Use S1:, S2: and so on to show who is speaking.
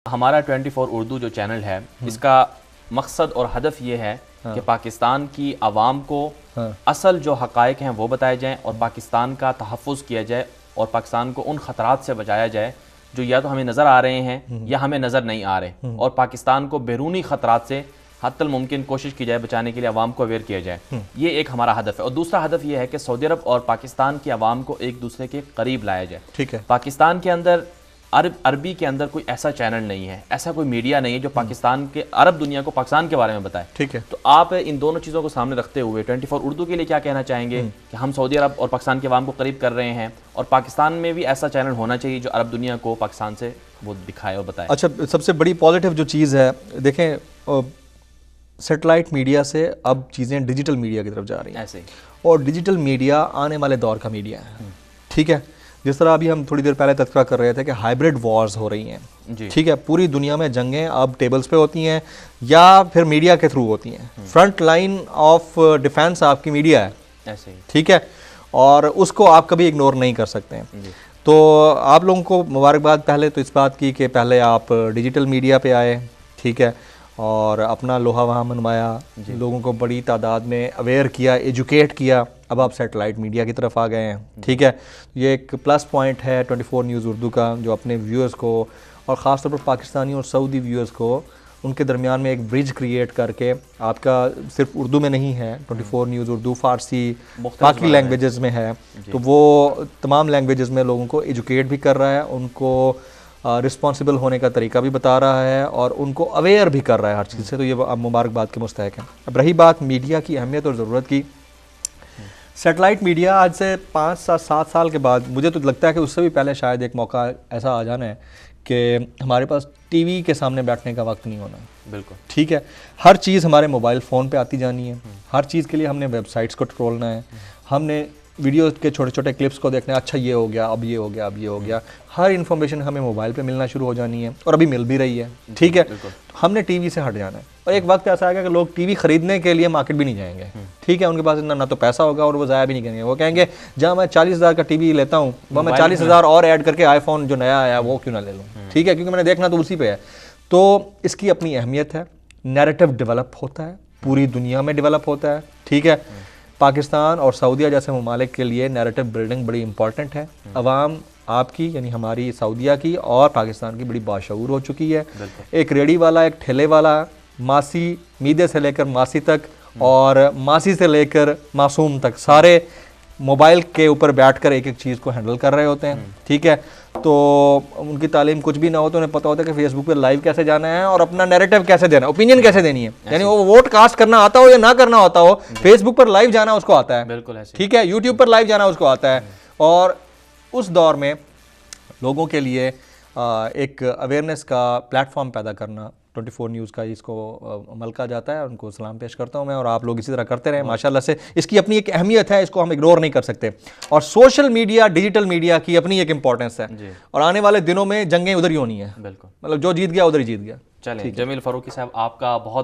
S1: हमारा 24 उर्दू जो चैनल है इसका मकसद और हदफ ये है कि पाकिस्तान की आवाम को असल जो हक़ाइक़ हैं वो बताए जाएं और पाकिस्तान का तहफ़्फ़ुज़ किया जाए और पाकिस्तान को उन ख़तरात से बचाया जाए जो या तो हमें नज़र आ रहे हैं या हमें नज़र नहीं आ रहे, और पाकिस्तान को बैरूनी ख़तरात से हद्दल मुमकिन कोशिश की जाए बचाने के लिए आवाम को अवेयर किया जाए। ये एक हमारा हदफ है। और दूसरा हदफ ये है कि सऊदी अरब और पाकिस्तान की आवाम को एक दूसरे के करीब लाया जाए।
S2: ठीक है।
S1: पाकिस्तान के अंदर अरबी के अंदर कोई ऐसा चैनल नहीं है, ऐसा कोई मीडिया नहीं है जो पाकिस्तान के अरब दुनिया को पाकिस्तान के बारे में बताए।
S2: ठीक है।
S1: तो आप इन दोनों चीज़ों को सामने रखते हुए 24 उर्दू के लिए क्या कहना चाहेंगे कि हम सऊदी अरब और पाकिस्तान के अवाम को करीब कर रहे हैं, और पाकिस्तान में भी ऐसा चैनल होना चाहिए जो अरब दुनिया को पाकिस्तान से वो दिखाए और बताए।
S2: अच्छा, सबसे बड़ी पॉजिटिव जो चीज़ है, देखें सेटेलाइट मीडिया से अब चीज़ें डिजिटल मीडिया की तरफ जा रही हैं
S1: ऐसे ही,
S2: और डिजिटल मीडिया आने वाले दौर का मीडिया है। ठीक है। जिस तरह अभी हम थोड़ी देर पहले तज़किरा कर रहे थे कि हाइब्रिड वॉर्स हो रही हैं, ठीक है, पूरी दुनिया में जंगें अब टेबल्स पे होती हैं या फिर मीडिया के थ्रू होती हैं। फ्रंट लाइन ऑफ डिफेंस आपकी मीडिया है,
S1: ऐसे ही,
S2: ठीक है, और उसको आप कभी इग्नोर नहीं कर सकते हैं। तो आप लोगों को मुबारकबाद पहले तो इस बात की कि पहले आप डिजिटल मीडिया पे आए, ठीक है, और अपना लोहा वहाँ मनवाया, लोगों को बड़ी तादाद में अवेयर किया, एजुकेट किया। अब आप सेटेलाइट मीडिया की तरफ आ गए हैं, ठीक है। ये एक प्लस पॉइंट है 24 न्यूज़ उर्दू का, जो अपने व्यूअर्स को और ख़ास तौर पर पाकिस्तानी और सऊदी व्यूअर्स को उनके दरमियान में एक ब्रिज क्रिएट करके, आपका सिर्फ उर्दू में नहीं है 24 न्यूज़ उर्दू, फ़ारसी बाकी लैंग्वेजेस में है, तो वो तमाम लैंग्वेजेस में लोगों को एजुकेट भी कर रहा है, उनको रिस्पॉन्सिबल होने का तरीका भी बता रहा है और उनको अवेयर भी कर रहा है हर चीज़ से। तो ये अब मुबारकबाद के मुस्तहक हैं। अब रही बात मीडिया की अहमियत और ज़रूरत की, सेटेलाइट मीडिया आज से 5-7 साल के बाद, मुझे तो लगता है कि उससे भी पहले शायद एक मौका ऐसा आ जाना है कि हमारे पास टीवी के सामने बैठने का वक्त नहीं होना।
S1: बिल्कुल
S2: ठीक है। हर चीज़ हमारे मोबाइल फ़ोन पे आती जानी है, हर चीज़ के लिए हमने वेबसाइट्स को ट्रोलना है, हमने वीडियो के छोटे छोटे क्लिप्स को देखना है, अच्छा ये हो गया, अब ये हो गया, अब ये हो गया। हर इन्फॉर्मेशन हमें मोबाइल पे मिलना शुरू हो जानी है और अभी मिल भी रही है, ठीक है। हमने टीवी से हट जाना है, और एक वक्त ऐसा आएगा कि लोग टीवी खरीदने के लिए मार्केट भी नहीं जाएंगे, ठीक है। उनके पास ना तो पैसा होगा और वो ज़ाया भी नहीं करेंगे। वो कहेंगे जहाँ मैं 40,000 का टीवी लेता हूँ वह मैं 40,000 और ऐड करके आईफोन जो नया आया वो क्यों ना ले लूँ, ठीक है, क्योंकि मैंने देखना तो उसी पे है। तो इसकी अपनी अहमियत है। नैरेटिव डेवलप होता है, पूरी दुनिया में डेवलप होता है, ठीक है। पाकिस्तान और सऊदीया जैसे ममालिक के लिए नैरेटिव बिल्डिंग बड़ी इंपॉर्टेंट है। अवाम आपकी, यानी हमारी सऊदीया की और पाकिस्तान की, बड़ी बाशऊर हो चुकी है। एक रेडी वाला, एक ठेले वाला, मासी मीदे से लेकर मासी तक और मासी से लेकर मासूम तक सारे मोबाइल के ऊपर बैठकर एक एक चीज़ को हैंडल कर रहे होते हैं, ठीक है। तो उनकी तालीम कुछ भी ना हो तो उन्हें पता होता है कि फेसबुक पे लाइव कैसे जाना है और अपना नैरेटिव कैसे देना है, ओपिनियन कैसे देनी है। यानी वो वोट कास्ट करना आता हो या ना करना होता हो, फेसबुक पर लाइव जाना उसको आता है,
S1: बिल्कुल ऐसे,
S2: ठीक है, यूट्यूब पर लाइव जाना उसको आता है। और उस दौर में लोगों के लिए एक अवेयरनेस का प्लेटफॉर्म पैदा करना 24 न्यूज़ का इसको अमल का जाता है। उनको सलाम पेश करता हूं मैं, और आप लोग इसी तरह करते रहें माशाल्लाह से। इसकी अपनी एक अहमियत है, इसको हम इग्नोर नहीं कर सकते। और सोशल मीडिया, डिजिटल मीडिया की अपनी एक इंपॉर्टेंस है, और आने वाले दिनों में जंगें उधर ही होनी है।
S1: बिल्कुल,
S2: मतलब जो जीत गया उधर ही जीत गया।
S1: चलें, जमील फ़ारूकी साहब, आपका बहुत